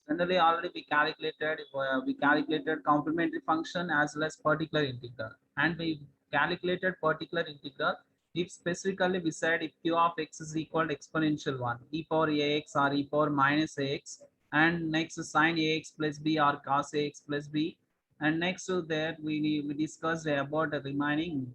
Generally, already we calculated complementary function as well as particular integral, and we calculated particular integral if specifically we said if q of x is equal to exponential one, e power ax or e power minus ax, and next sine ax plus b or cos ax plus b, and next to that we discussed about the remaining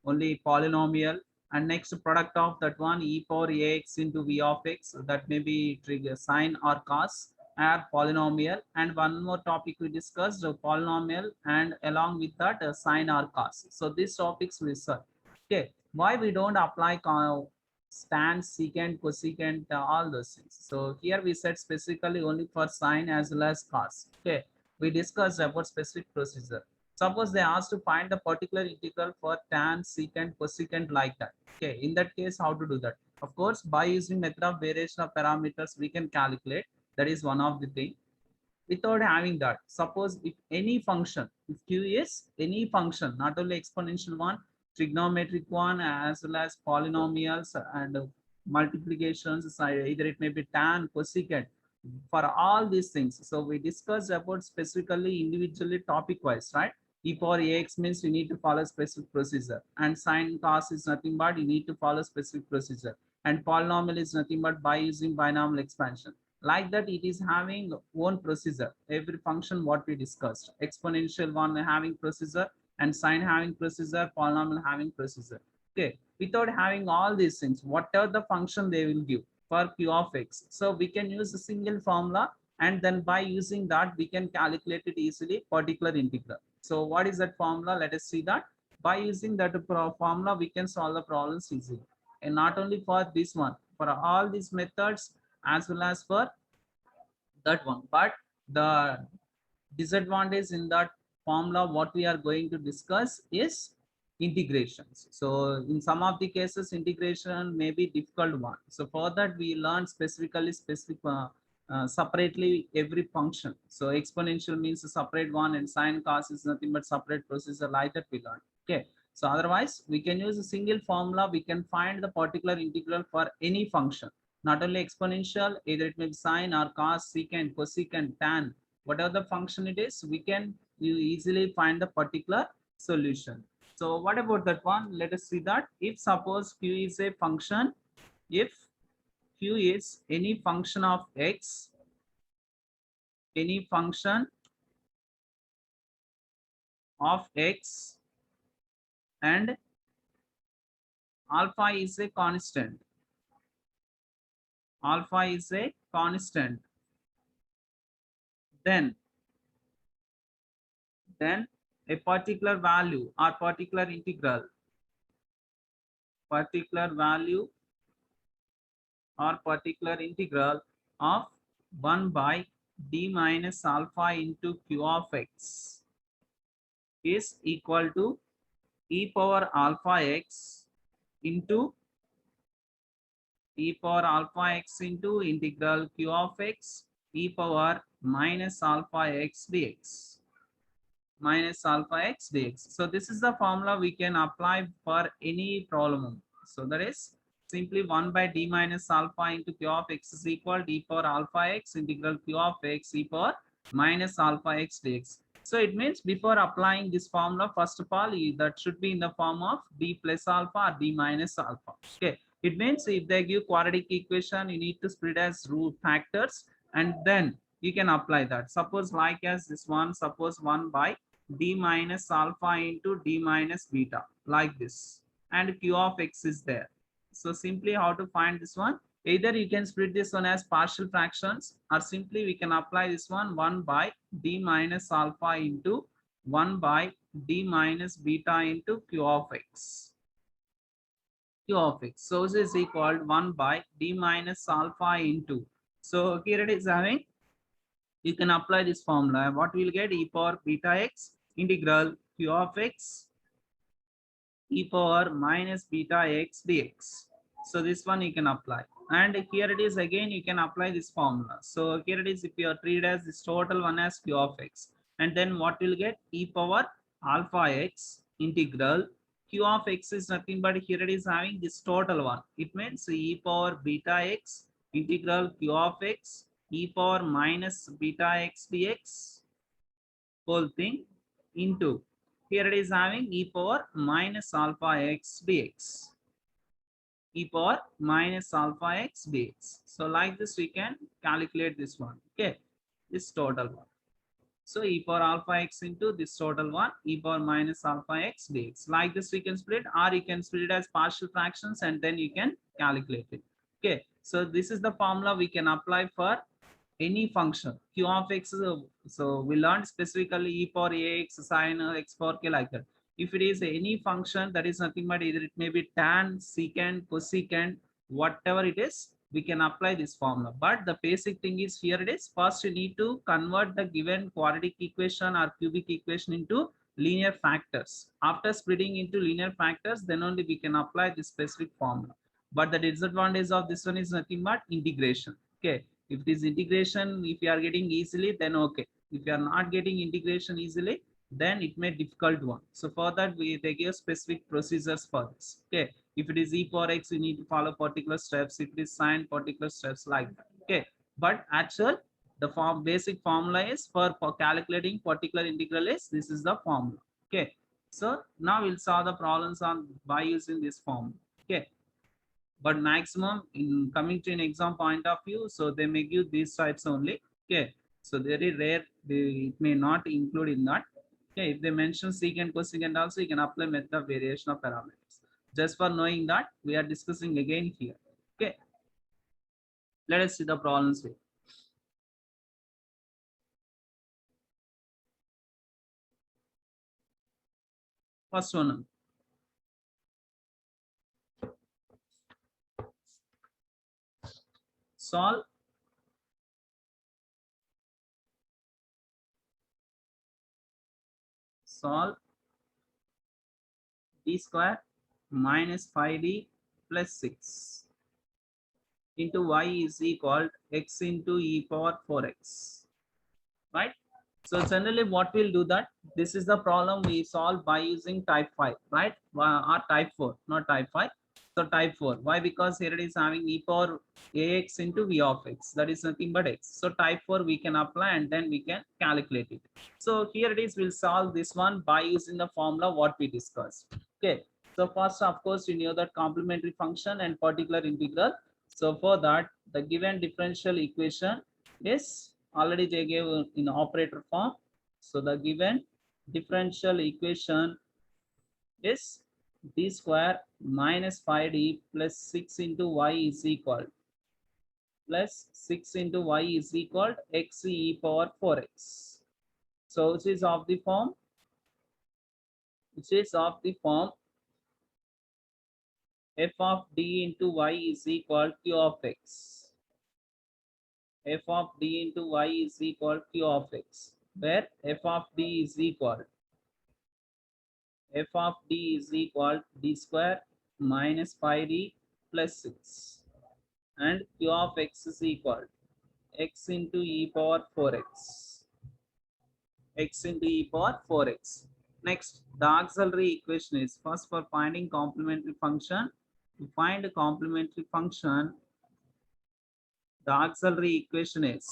only polynomial, and next product of that one e power ax into v of x, that may be trigger sine or cos or polynomial, and one more topic we discussed polynomial and along with that sine or cos. So these topics we saw. Okay, why we don't apply tan, secant, cosecant, all those things. So here we said specifically only for sine as well as cos. Okay, we discussed about specific procedure. Suppose they ask to find the particular integral for tan, secant, cosecant like that. Okay, in that case, how to do that? Of course, by using method of variation of parameters, we can calculate. That is one of the thing. Without having that, suppose if any function, if q is any function, not only exponential one, trigonometric one, as well as polynomials and multiplications, either it may be tan, cosecant, for all these things. So we discussed about specifically individually topic wise, right? E power ax means you need to follow specific procedure, and sine cos is nothing but you need to follow specific procedure, and polynomial is nothing but by using binomial expansion. Like that, it is having own procedure. Every function what we discussed, exponential one having procedure, and sine having procedure, polynomial having procedure. Okay, without having all these things, whatever the function they will give for q of x, so we can use a single formula, and then by using that we can calculate it easily particular integral. So what is that formula? Let us see that. By using that formula we can solve the problems easily, and not only for this one, for all these methods as well as for that one. But the disadvantage in that formula what we are going to discuss is integrations. So in some of the cases integration may be difficult one. So for that we learn separately every function. So exponential means a separate one, and sine cos is nothing but separate procedure, like that we learn. Okay, so otherwise we can use a single formula, we can find the particular integral for any function, not only exponential, either it may be sine or cos, secant, cosecant, tan, whatever the function it is, we can you easily find the particular solution. So what about that one? Let us see that. If suppose q is a function, if q is any function of x, any function of x, and alpha is a constant, alpha is a constant, then a particular value or particular integral, particular value or particular integral of 1 by d minus alpha into q of x is equal to e power alpha x into integral q of x e power minus alpha x dx, minus alpha x dx. So this is the formula we can apply for any problem. So that is simply 1 by d minus alpha into q of x is equal to e power alpha x integral q of x e power minus alpha x dx. So it means before applying this formula, first of all, that should be in the form of d plus alpha or d minus alpha. Okay, it means if they give quadratic equation, you need to split as root factors, and then you can apply that. Suppose like as this one, suppose 1 by d minus alpha into d minus beta, like this, and q of x is there. So simply how to find this one? Either you can split this one as partial fractions, or simply we can apply this one 1 by d minus alpha into 1 by d minus beta into q of x. Q of x. So this is equal to 1 by d minus alpha into. So here it is having, you can apply this formula. What we'll get? E power beta x integral q of x e power minus beta x dx. So this one you can apply. And here it is again, you can apply this formula. So here it is, if you are treated as this total one as q of x. And then what will get? E power alpha x integral q of x is nothing but here it is having this total one. It means e power beta x integral q of x e power minus beta x dx whole thing into, here it is having e power minus alpha x dx, e power minus alpha x dx. So like this we can calculate this one. Okay, this total one. So e power alpha x into this total one, e power minus alpha x dx. Like this we can split, or you can split it as partial fractions and then you can calculate it. Okay, so this is the formula we can apply for any function q of x. So we learned specifically e power ax sine x power k, like that. If it is any function, that is nothing but either it may be tan, secant, cosecant, whatever it is, we can apply this formula. But the basic thing is, here it is, first you need to convert the given quadratic equation or cubic equation into linear factors. After splitting into linear factors, then only we can apply this specific formula. But the disadvantage of this one is nothing but integration. Okay, if it is integration, if you are getting easily, then okay. If you are not getting integration easily, then it may difficult one. So for that, they give specific procedures for this. Okay, if it is e power x, you need to follow particular steps. If it is sine, particular steps, like that. Okay, but actual the basic formula is for calculating particular integral is, this is the formula. Okay, so now we'll solve the problems on by using this formula. Okay, but maximum in coming to an exam point of view, so they may give these types only. Okay, so very rare it may not include in that. Okay, if they mention secant, cosecant also, you can apply method of variation of parameters. Just for knowing that, we are discussing again here. Okay, let us see the problems with. First one, solve d square minus 5d plus 6 into y is equal x into e power 4x, right? So generally what we'll do that, this is the problem we solve by using type 5, right? Or type 4, not type 5. So type 4, why? Because here it is having e power ax into v of x, that is nothing but x. So type 4 we can apply and then we can calculate it. So here it is, we'll solve this one by using the formula what we discussed. Okay, so first of course you know that complementary function and particular integral. So for that, the given differential equation is already they gave in operator form. So the given differential equation is d square minus 5d plus 6 into y is equal plus 6 into y is equal x e power 4x. So which is of the form, f of d into y is equal q of x. F of d into y is equal q of x, where f of d is equal d square minus 5d plus 6, and q of x is equal x into e power 4x, Next, the auxiliary equation is, first for finding complementary function. To find a complementary function, the auxiliary equation is,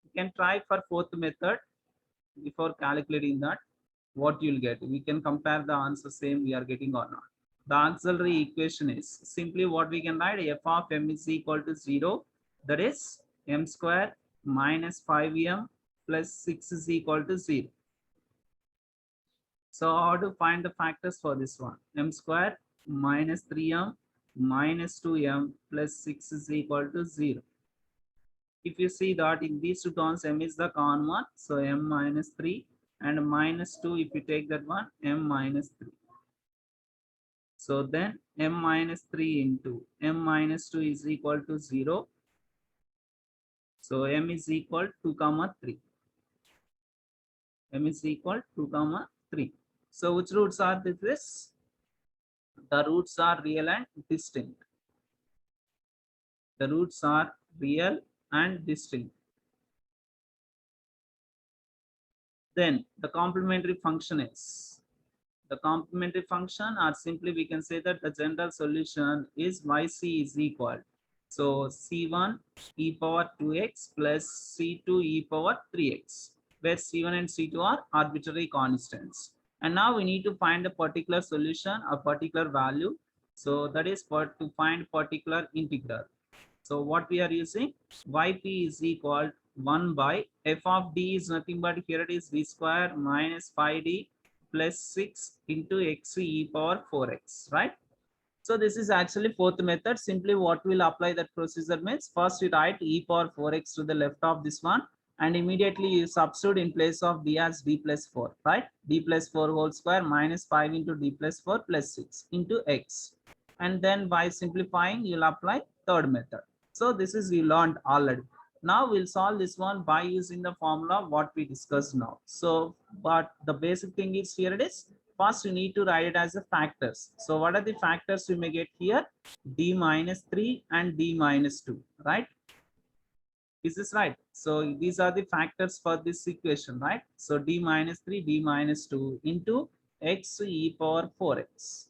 you can try for fourth method before calculating that, what you'll get. We can compare the answer same we are getting or not. The auxiliary equation is simply what we can write, f of m is equal to 0, that is m square minus 5m plus 6 is equal to 0. So how to find the factors for this one? M square minus 3m minus 2m plus 6 is equal to 0. If you see that in these two terms, m is the common one, so m minus 3, and minus 2, if you take that one, m minus 3. So then m minus 3 into m minus 2 is equal to 0. So m is equal 2 comma 3. M is equal 2 comma 3. So which roots are this? The roots are real and distinct. The roots are real and distinct. Then the complementary function is, the complementary function, or simply we can say that the general solution is yc is equal So c1 e power 2x plus c2 e power 3x, where c1 and c2 are arbitrary constants. And now we need to find a particular solution, a particular value. So that is for to find particular integral. So what we are using, yp is equal 1 by f of d is nothing but here it is v square minus 5d plus 6 into x e power 4x, right? So this is actually fourth method. Simply what will apply that procedure means first you write e power 4x to the left of this one and immediately you substitute in place of d as d plus 4, right? D plus 4 whole square minus 5 into d plus 4 plus 6 into x. And then by simplifying you'll apply third method. So this is you learned already. Now we'll solve this one by using the formula what we discussed now. So but the basic thing is here it is. First, you need to write it as the factors. So what are the factors we may get here? D minus 3 and D minus 2, right? Is this right? So these are the factors for this equation, right? So D minus 3, D minus 2 into x e power 4x.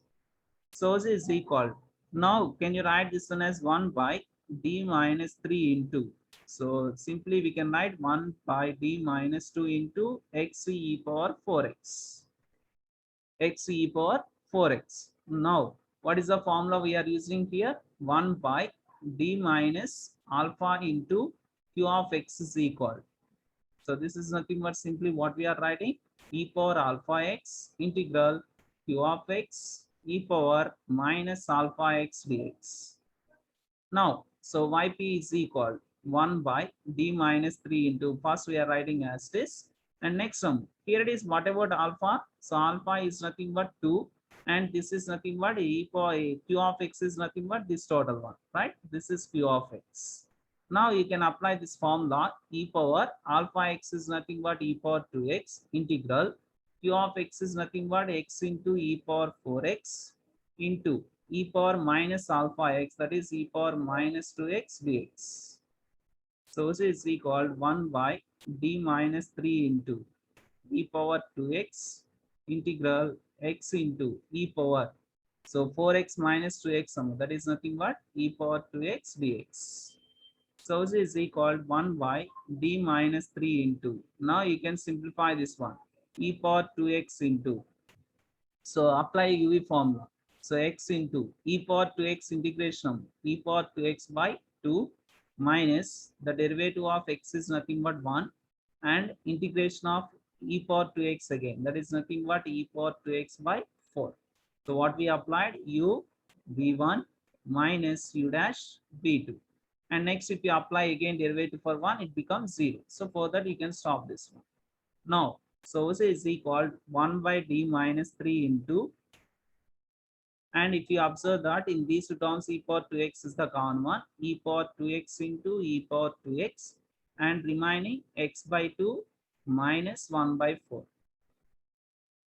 So this is equal. Now, can you write this one as 1 by D minus 3 into? So simply we can write 1 by D minus 2 into x e power 4x. X e power 4x. Now, what is the formula we are using here? 1 by d minus alpha into q of x is equal. So this is nothing but simply what we are writing, e power alpha x integral q of x e power minus alpha x dx. Now, so yp is equal 1 by d minus 3 into, first we are writing as this. And next one, here it is, what about alpha? So alpha is nothing but 2 and this is nothing but e power q of x is nothing but this total one, right? This is q of x. Now you can apply this formula, e power alpha x is nothing but e power 2x integral q of x is nothing but x into e power 4x into e power minus alpha x, that is e power minus 2x dx. So this is equal 1 by d minus 3 into e power 2x integral x into e power, so 4x minus 2x that is nothing but e power 2x dx. So this is equal 1 by d minus 3 into, now you can simplify this one, e power 2x into, so apply UV formula. So x into e power 2x integration e power 2x by 2 minus the derivative of x is nothing but 1 and integration of e power 2x again, that is nothing but e power 2x by 4. So what we applied, u v1 minus u dash v2. And next if you apply again derivative for 1, it becomes 0. So for that you can stop this one. Now, so this is equal 1 by d minus 3 into, and if you observe that in these two terms e power 2x is the common one, e power 2x into e power 2x and remaining x by 2 minus 1 by 4.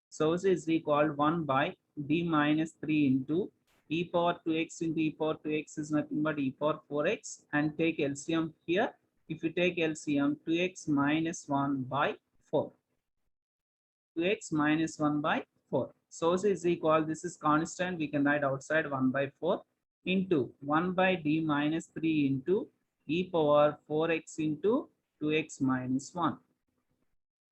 So this is equal 1 by d minus 3 into e power 2x into e power 2x is nothing but e power 4x and take LCM here. If you take LCM, 2x minus 1 by 4. 2x minus 1 by 4. So this is equal, this is constant, we can write outside 1 by 4 into 1 by d minus 3 into e power 4x into 2x minus 1.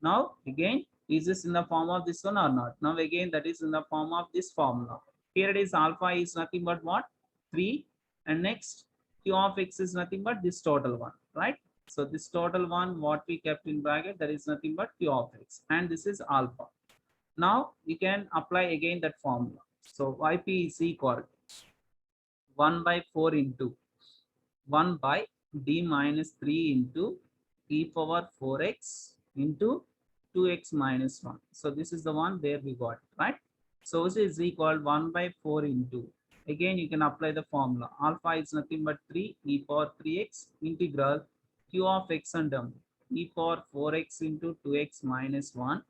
Now again, is this in the form of this one or not? Now again, that is in the form of this formula. Here it is, alpha is nothing but what? 3, and next q of x is nothing but this total one, right? So this total one, what we kept in bracket, that is nothing but q of x, and this is alpha. Now you can apply again that formula. So yp is equal 1 by 4 into 1 by d minus 3 into e power 4x into 2x minus 1. So this is the one where we got, right? So this is equal 1 by 4 into, again you can apply the formula, alpha is nothing but 3 e power 3x integral q of x and m e power 4x into 2x minus 1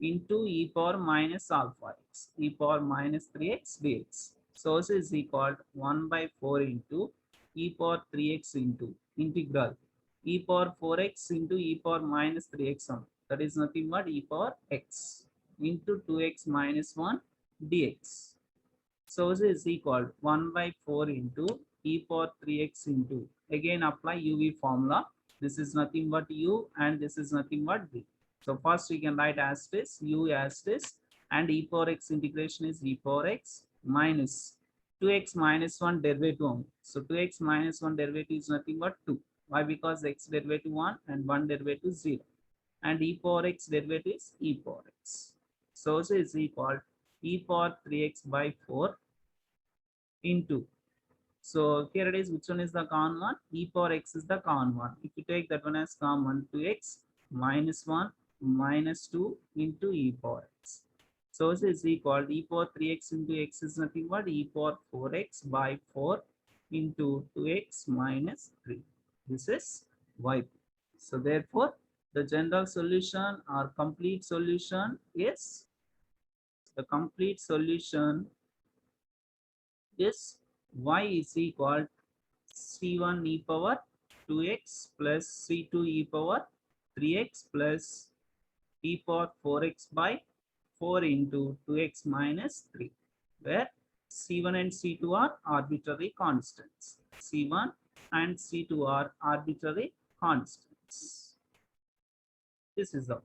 into e power minus alpha x e power minus 3x dx. So this is equal 1 by 4 into e power 3x into integral e power 4x into e power minus 3x, that is nothing but e power x into 2x minus 1 dx. So this is equal 1 by 4 into e power 3x into, again apply uv formula. This is nothing but u and this is nothing but v. So first we can write as this u as this, and e power x integration is e power x minus 2x minus 1 derivative only. So 2x minus 1 derivative is nothing but 2. Why? Because x derivative 1 and 1 derivative 0. And e power x derivative is e power x. So this is equal e power 3x by 4 into. So here it is, which one is the common one? E power x is the common one. If you take that one as common, 2x minus 1 minus 2 into e power x. So this is equal to e power 3x into x is nothing but e power 4x by 4 into 2x minus 3. This is y. So therefore, the general solution or complete solution is, the complete solution is y is equal c1 e power 2x plus c2 e power 3x plus e power 4x by 4 into 2x minus 3, where c1 and c2 are arbitrary constants. c1 and c2 are arbitrary constants. This is the.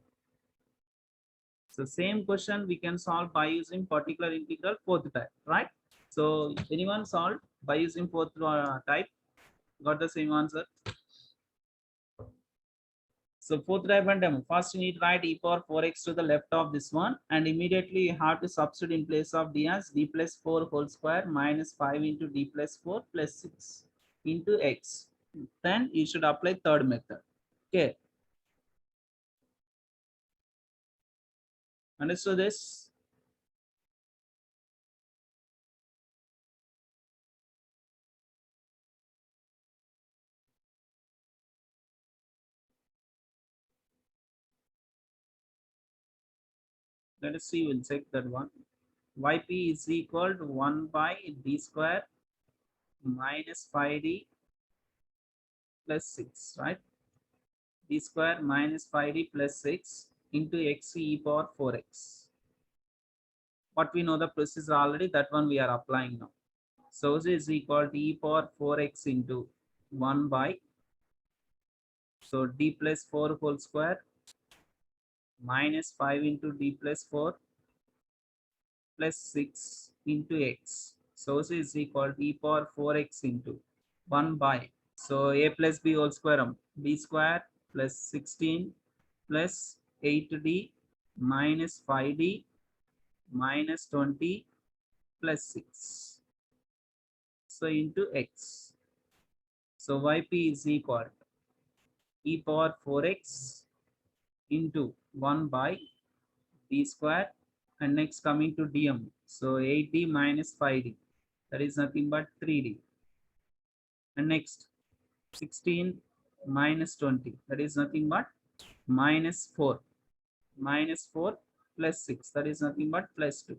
So same question we can solve by using particular integral fourth type, right? So anyone solved by using fourth type? Got the same answer? So fourth type and demo. First you need to write e power 4x to the left of this one, and immediately you have to substitute in place of d as d plus 4 whole square minus 5 into d plus 4 plus 6 into x. Then you should apply third method. Okay. Understood this? Let us see, we'll check that one. Yp is equal to 1 by d square minus 5d plus 6, right? D square minus 5d plus 6 into x e power 4x. What we know the procedure already, that one we are applying now. So this is equal to e power 4x into 1 by, so d plus 4 whole square minus 5 into d plus 4 plus 6 into x. So this is equal to e power 4x into 1 by, so a plus b whole square, b square plus 16 plus 8d minus 5d minus 20 plus 6. So into x. So yp is equal to e power 4x into 1 by d square, and next coming to dm. So 8d minus 5d, that is nothing but 3d. And next 16 minus 20, that is nothing but minus 4. Minus 4 plus 6, that is nothing but plus 2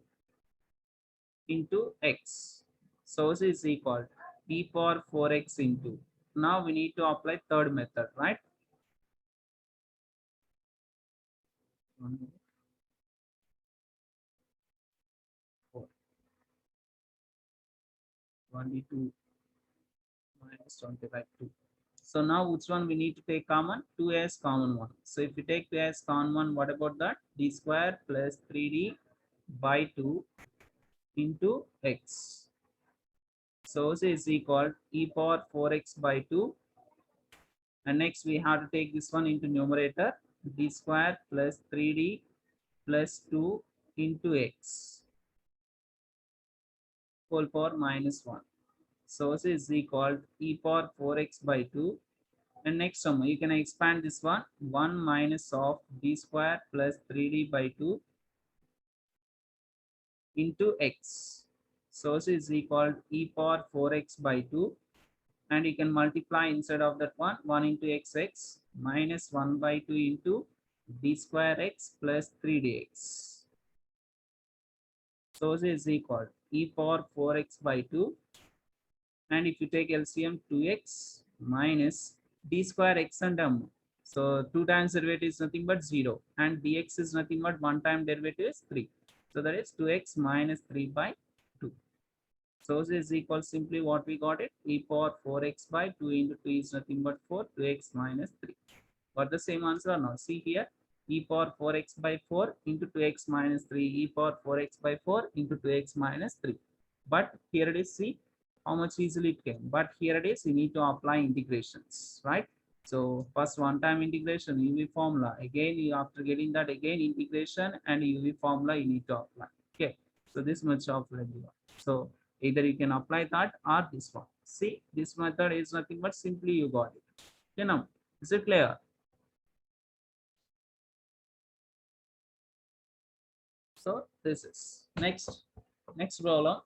into x. So this is equal to e power 4x into. Now we need to apply third method, right? 4, 22 minus 25, 2. So now which one we need to take common? 2 as common one. So if we take 2 as common one, what about that? D square plus 3d by 2 into x. So this is equal to e power 4x by 2. And next we have to take this one into numerator, d square plus 3d plus 2 into x whole power minus 1. So this is equal to e power 4x by 2. And next one, you can expand this one, 1 minus of d square plus 3d by 2 into x. So this is equal to e power 4x by 2. And you can multiply inside of that one, 1 into x minus 1 by 2 into d square x plus 3dx. So this is equal to e power 4x by 2. And if you take LCM, 2x minus d square x and m. So 2 times derivative is nothing but 0, and dx is nothing but 1 time derivative is 3. So that is 2x minus 3 by 2. So this is equal simply what we got it, e power 4x by 2 into 2 is nothing but 4, 2x minus 3. Got the same answer or not? See here, e power 4x by 4 into 2x minus 3, e power 4x by 4 into 2x minus 3. But here it is, see how much easily it came. But here it is, you need to apply integrations, right? So first one-time integration, UV formula. Again, you after getting that again integration and UV formula you need to apply. Okay, so this much of regular. So either you can apply that or this one. See, this method is nothing but simply you got it. You know, is it clear? So this is next problem.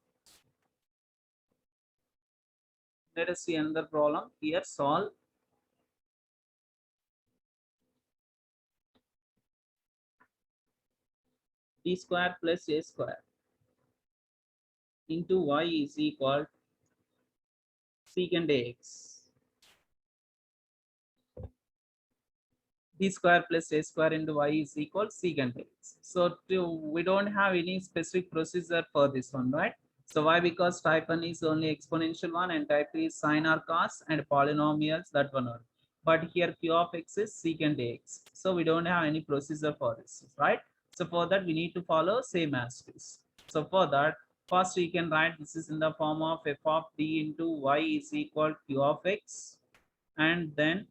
Let us see another problem here. Solve d square plus a square into y is equal secant ax. D square plus a square into y is equal secant ax. So we don't have any specific procedure for this one, right? So why? Because type 1 is only exponential one and type 2 is sine or cos and polynomials, that one only. But here q of x is secant ax. So we don't have any procedure for this, right? So for that we need to follow same as this. So for that, first we can write this is in the form of f of d into y is equal q of x, and then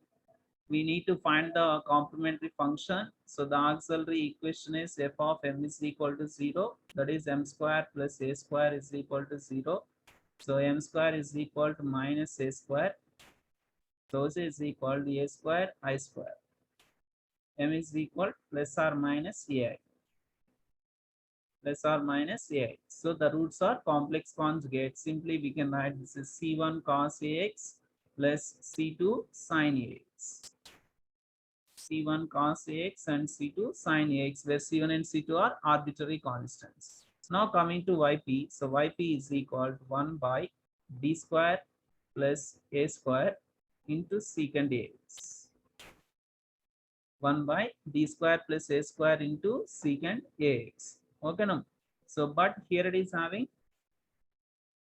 we need to find the complementary function. So the auxiliary equation is f of m is equal to 0. That is m square plus a square is equal to 0. So m square is equal to minus a square. So this is equal to a square I square. M is equal plus or minus ai. Plus or minus ai. So the roots are complex conjugate. Simply we can write this is c1 cos ax plus c2 sin ax. C1 cos ax and C2 sin ax, where C1 and C2 are arbitrary constants. Now coming to yp, so yp is equal to 1 by d square plus a square into secant ax. 1 by d square plus a square into secant ax. Okay, now. So, but here it is having,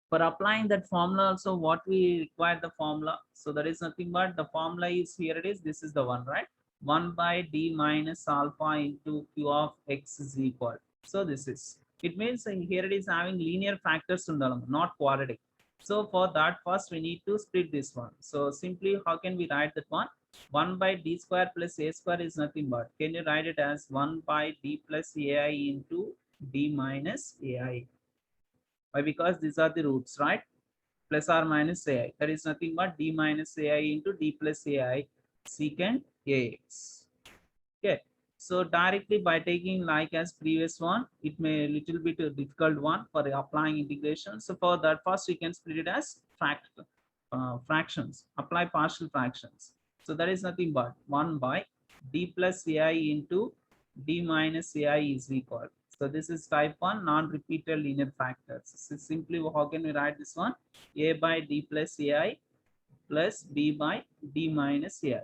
for applying that formula also, what we require the formula. So that is nothing but the formula is here it is, this is the one, right? 1 by d minus alpha into q of x is equal. So this is, it means here it is having linear factors not quadratic. So for that, first we need to split this one. So simply how can we write that one? 1 by d square plus a square is nothing but, can you write it as 1 by d plus ai into d minus ai? Why? Because these are the roots, right? Plus or minus ai. That is nothing but d minus ai into d plus ai secant ax. Okay. So directly by taking like as previous one, it may little bit a difficult one for applying integration. So for that, first we can split it as fractions. Apply partial fractions. So that is nothing but 1 by d plus ai into d minus ai is equal. So this is type 1 non-repeated linear factors. So simply how can we write this one? A by d plus ai plus b by d minus ai.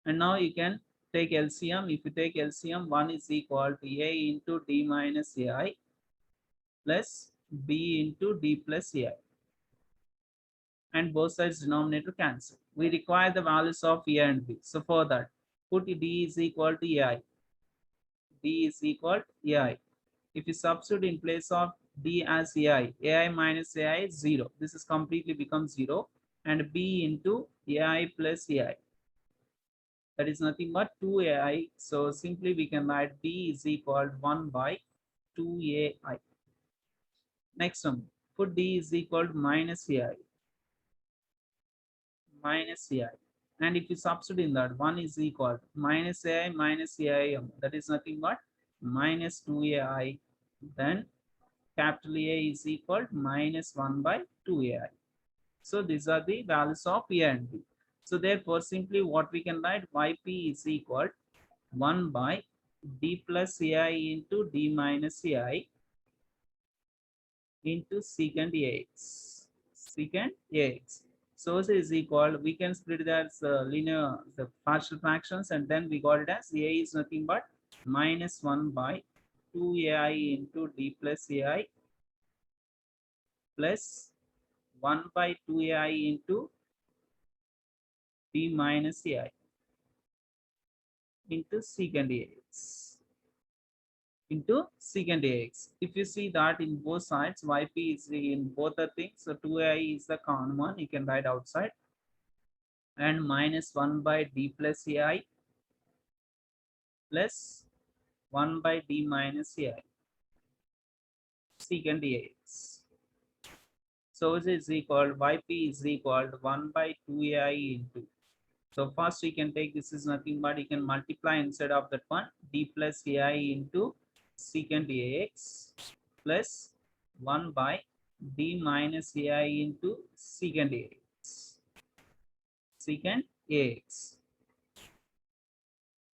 And now you can take LCM. If you take LCM, 1 is equal to a into d minus ai plus b into d plus ai. And both sides denominator cancel. We require the values of a and b. So for that, put d is equal to ai. D is equal to ai. If you substitute in place of d as ai minus ai is 0. This is completely becomes 0. And b into ai plus ai. That is nothing but 2ai. So simply we can write b is equal to 1 by 2ai. Next one, put d is equal to minus ai. Minus ai. And if you substitute in that, 1 is equal to minus ai minus ai. That is nothing but minus 2ai. Then capital A is equal to minus 1 by 2ai. So these are the values of a and b. So therefore, simply what we can write, yp is equal to 1 by d plus ai into d minus ai into secant ax. Secant ax. So this is equal, we can split that as linear, the partial fractions, and then we got it as a is nothing but minus 1 by 2ai into d plus ai plus 1 by 2ai into b minus ai into secant ax into secant ax. If you see that in both sides, yp is in both the things, so 2ai is the common one, you can write outside, and minus 1 by d plus ai plus 1 by d minus ai secant ax. So it is equal, yp is equal to 1 by 2ai into. So first we can take, this is nothing but you can multiply instead of that one, d plus ai into secant ax plus 1 by d minus ai into secant ax. Secant ax.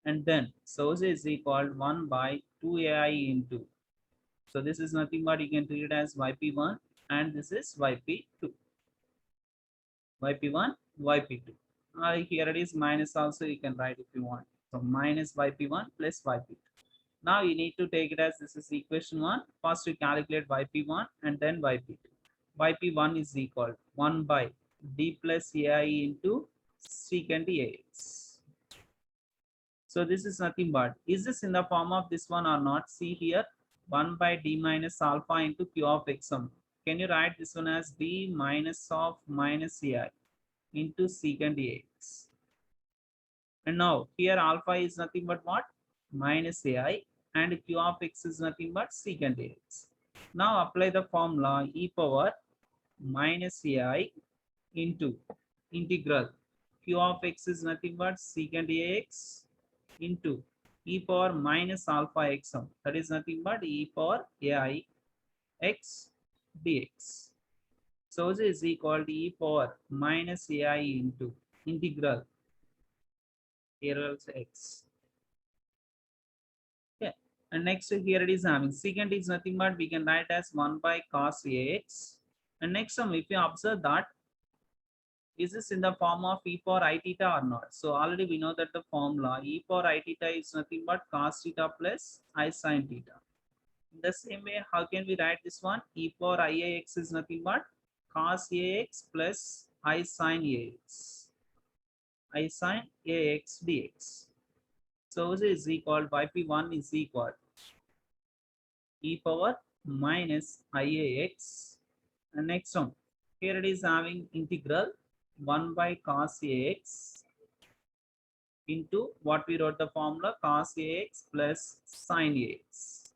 And then so this is equal 1 by 2ai into. So this is nothing but you can treat it as yp1 and this is yp2. yp1, yp2. Here it is minus also you can write if you want. So minus yp1 plus yp2. Now you need to take it as this is equation 1. First we calculate yp1 and then yp2. yp1 is equal 1 by d plus ai into secant ax. So this is nothing but, is this in the form of this one or not? See here, 1 by d minus alpha into q of xm. Can you write this one as d minus of minus ai into secant ax? And now here alpha is nothing but what? Minus ai, and q of x is nothing but secant ax. Now apply the formula e power minus ai into integral q of x is nothing but secant ax into e power minus alpha xm, that is nothing but e power ai x dx. So this is equal to e power minus ai into integral here also x. Okay, and next here it is having secant is nothing but we can write as 1 by cos ax. And next one, if you observe that, is this in the form of e power I theta or not? So already we know that the formula e power I theta is nothing but cos theta plus I sin theta. In the same way, how can we write this one? E power iax is nothing but cos ax plus I sin ax. I sin ax dx. So this is equal to yp1 is equal e power minus iax. And next one, here it is having integral 1 by cos ax into what we wrote the formula cos ax plus sin ax.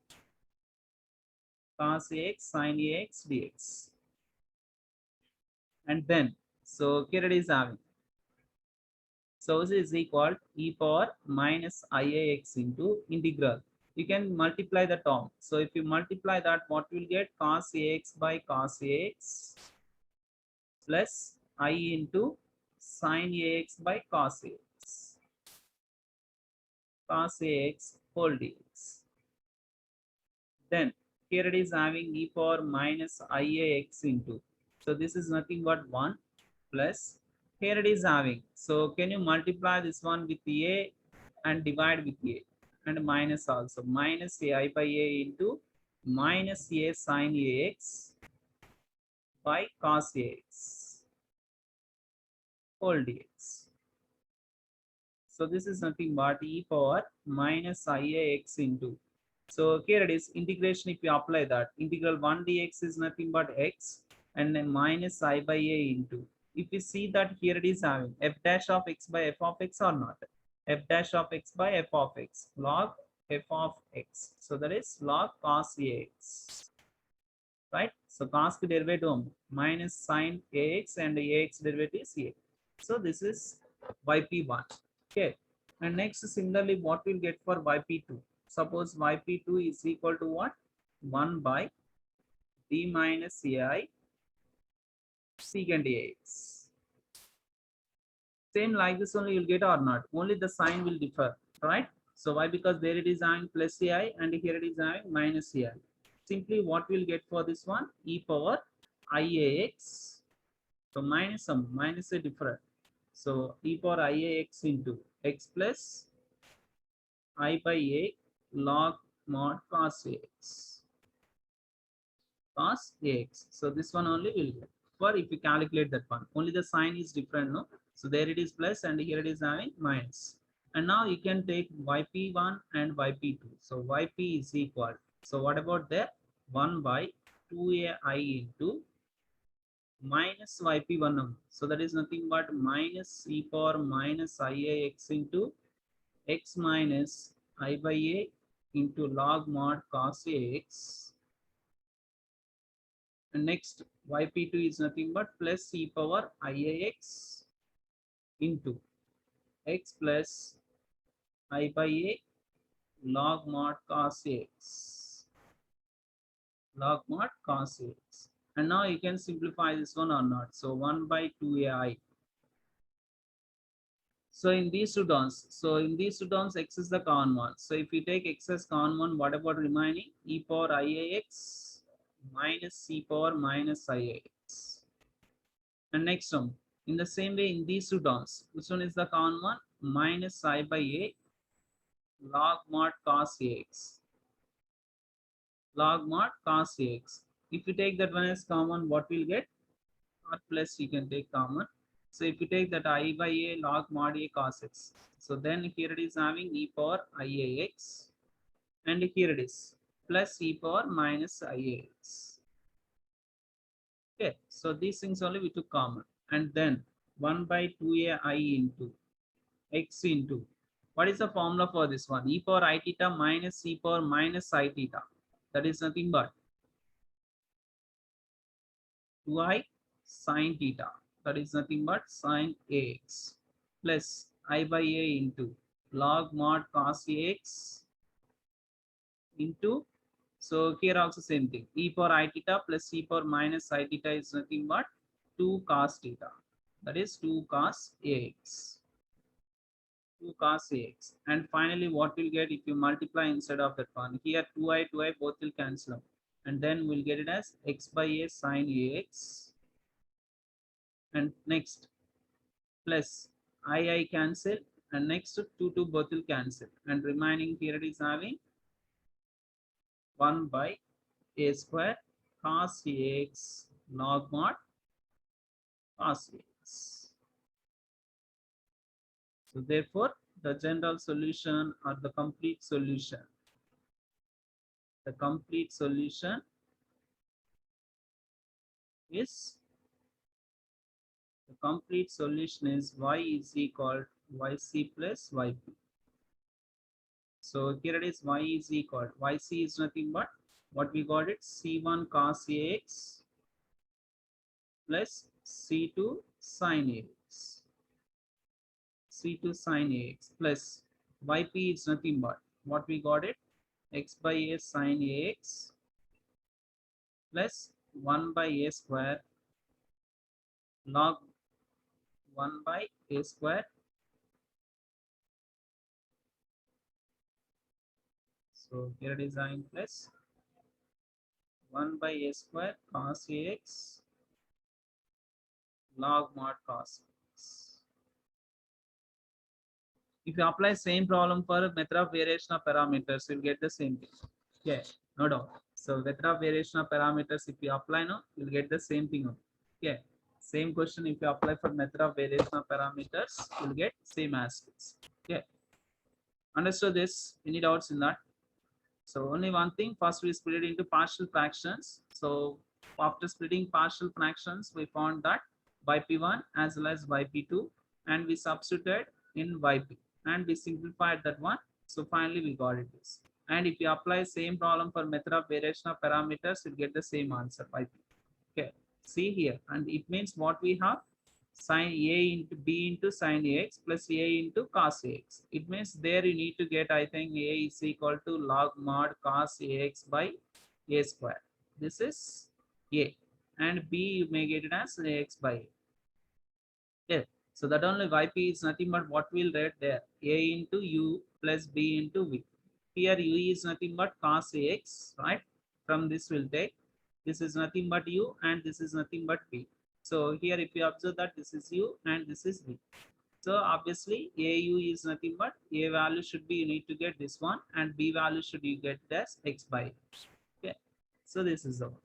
Cos ax sin ax dx. And then, so here it is having. So this is equal e power minus iax into integral. You can multiply the term. So if you multiply that, what will get? Cos ax by cos ax plus I into sin ax by cos ax. Cos ax whole dx. Then here it is having e power minus iax into. So this is nothing but 1 plus here it is having. So can you multiply this one with a and divide with a and minus also minus ai by a into minus a sin ax by cos ax whole dx. So this is nothing but e power minus iax into. So here it is integration. If you apply that, integral 1 dx is nothing but x and then minus I by a into. If you see that here it is having f dash of x by f of x or not, f dash of x by f of x log f of x. So that is log cos ax, right? So cos derivative minus sin ax and ax derivative is a. So this is yp1. Okay, and next similarly what we'll get for yp2? Suppose yp2 is equal to what? 1 by d minus ai secant ax. Same like this only you'll get or not, only the sign will differ, right? So why? Because there it is having plus ai and here it is having minus ai. Simply what we'll get for this one? E power iax. So minus some minus a different. So e power iax into x plus I by a log mod cos ax. cos ax. So this one only will get for if you calculate that one. Only the sign is different, no? So there it is plus and here it is having minus. And now you can take yp1 and yp2. So yp is equal. So what about there? 1 by 2ai into minus yp1. So that is nothing but minus e power minus iax into x minus I by a into log mod cos ax. And next yp2 is nothing but plus e power iax into x plus I by a log mod cos ax. Log mod cos ax. And now you can simplify this one or not. So 1 by 2ai. So in these two terms, x is the common one. So if you take x as common one, what about remaining? E power iax minus e power minus iax. And next term, in the same way in these two terms, which one is the common one? Minus I by a log mod cos ax. Log mod cos ax. If you take that one as common, what we'll get? Or plus you can take common. So if you take that I by a log mod a cos x. So then here it is having e power iax. And here it is plus e power minus iax. Okay, so these things only we took common. And then 1 by 2ai into x into, what is the formula for this one? E power I theta minus e power minus I theta. That is nothing but 2i sine theta. That is nothing but sine ax plus I by a into log mod cos ax into, so here also same thing, e power I theta plus e power minus I theta is nothing but 2 cos theta. That is 2 cos ax. 2 cos ax. And finally, what we'll get if you multiply instead of that one? Here 2i both will cancel out. And then we'll get it as x by a sine ax. And next plus I cancel. And next 2 both will cancel. And remaining here it is having 1 by a square cos ax log mod cos ax. So therefore, the general solution or the complete solution is y is equal to yc plus yp. So here it is y is equal to yc is nothing but what we got it, c1 cos ax plus c2 sin ax. C2 sin ax plus yp is nothing but what we got it, x by a sin ax plus 1 by a square log 1 by a square. So here it is in plus 1 by a square cos ax log mod cos ax. If you apply same problem for method of variation of parameters, you'll get the same thing. Yeah, no doubt. So method of variation of parameters, if you apply now, you'll get the same thing. Yeah, same question if you apply for method of variation of parameters, you'll get same as this. Yeah, understood this? Any doubts in that? So only one thing, first we split it into partial fractions. So after splitting partial fractions, we found that yp1 as well as yp2 and we substituted in yp and we simplified that one. So finally we got it this. And if you apply same problem for method of variation of parameters, you'll get the same answer yp. Okay, see here, and it means what we have, sin a into b into sin ax plus a into cos ax. It means there you need to get, I think, a is equal to log mod cos ax by a square. This is a, and b you may get it as ax by a. Yeah. So that only yp is nothing but what we'll write there, a into u plus b into v. Here u is nothing but cos ax, right? From this we'll take, this is nothing but u and this is nothing but v. So here if you observe that this is u and this is v. So obviously au is nothing but a value should be, you need to get this one, and b value should you get as x by a. Okay. So this is the one.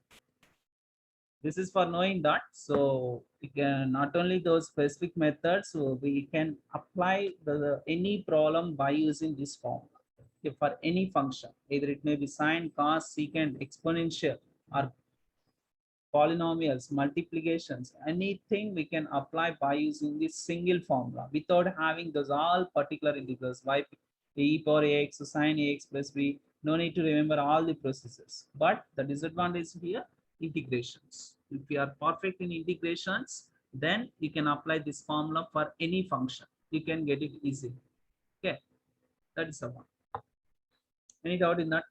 This is for knowing that. So we can not only those specific methods, so we can apply any problem by using this formula. Okay, for any function, either it may be sine, cos, secant, exponential, or polynomials, multiplications, anything we can apply by using this single formula without having those all particular integrals, y e power ax sine ax plus b. No need to remember all the processes. But the disadvantage here, integrations. If you are perfect in integrations, then you can apply this formula for any function. You can get it easily. Okay, that is the one. Any doubt in that?